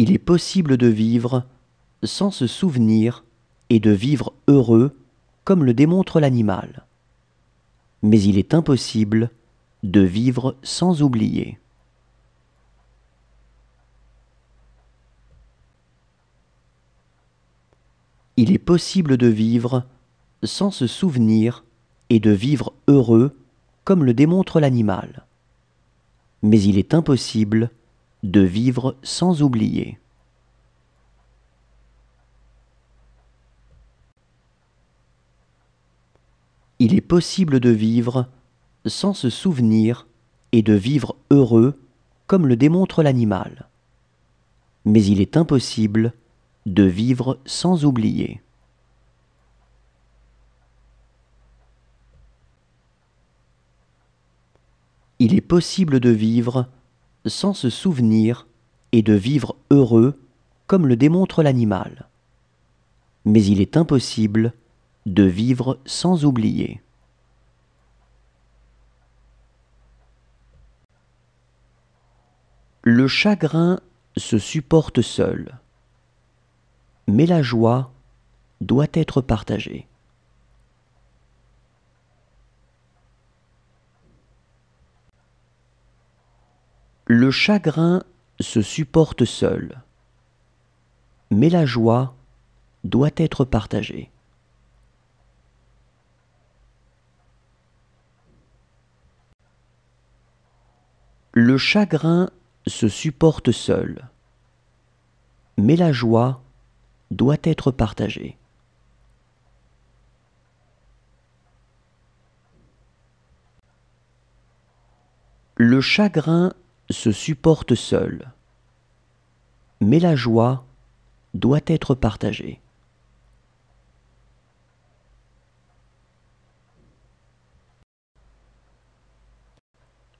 Il est possible de vivre sans se souvenir et de vivre heureux comme le démontre l'animal. Mais il est impossible de vivre sans oublier. Il est possible de vivre sans se souvenir et de vivre heureux comme le démontre l'animal. Mais il est impossible de vivre sans oublier. Il est possible de vivre sans se souvenir et de vivre heureux comme le démontre l'animal. Mais il est impossible de vivre sans oublier. Il est possible de vivre sans se souvenir et de vivre heureux comme le démontre l'animal. Mais il est impossible de vivre sans oublier. Le chagrin se supporte seul, mais la joie doit être partagée. Le chagrin se supporte seul, mais la joie doit être partagée. Le chagrin se supporte seul, mais la joie doit être partagée. Le chagrin se supporte seul, mais la joie doit être partagée.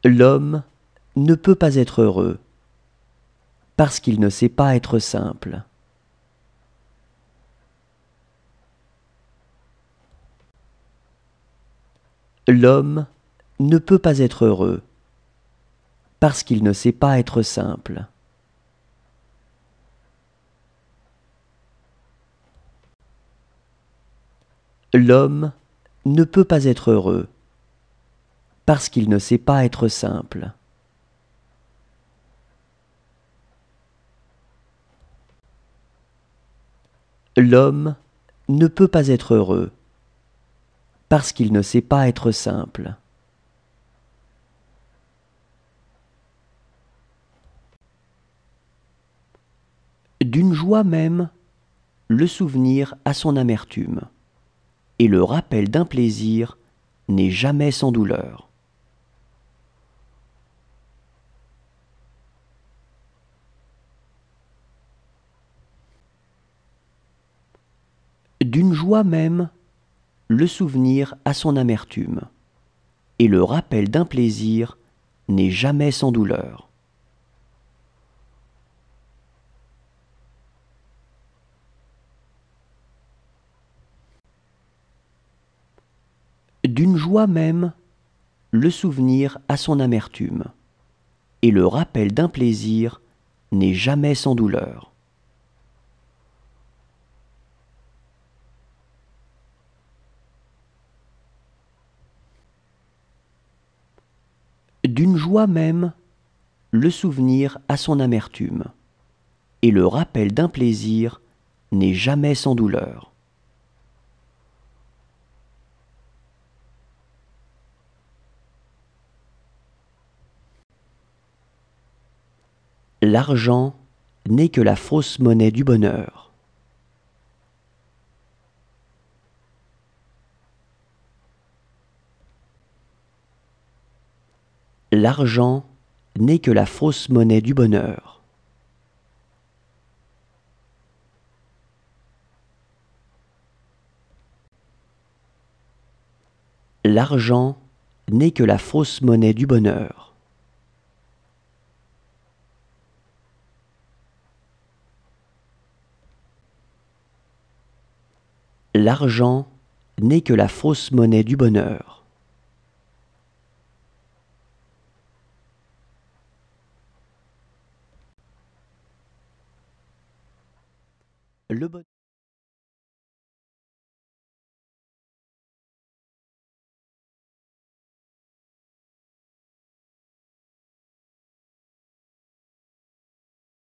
L'homme ne peut pas être heureux parce qu'il ne sait pas être simple. L'homme ne peut pas être heureux parce qu'il ne sait pas être simple. L'homme ne peut pas être heureux parce qu'il ne sait pas être simple. L'homme ne peut pas être heureux parce qu'il ne sait pas être simple. D'une joie même, le souvenir a son amertume, et le rappel d'un plaisir n'est jamais sans douleur. D'une joie même, le souvenir a son amertume, et le rappel d'un plaisir n'est jamais sans douleur. D'une joie même, le souvenir a son amertume, et le rappel d'un plaisir n'est jamais sans douleur. D'une joie même, le souvenir a son amertume, et le rappel d'un plaisir n'est jamais sans douleur. L'argent n'est que la fausse monnaie du bonheur. L'argent n'est que la fausse monnaie du bonheur. L'argent n'est que la fausse monnaie du bonheur. L'argent n'est que la fausse monnaie du bonheur. Le bon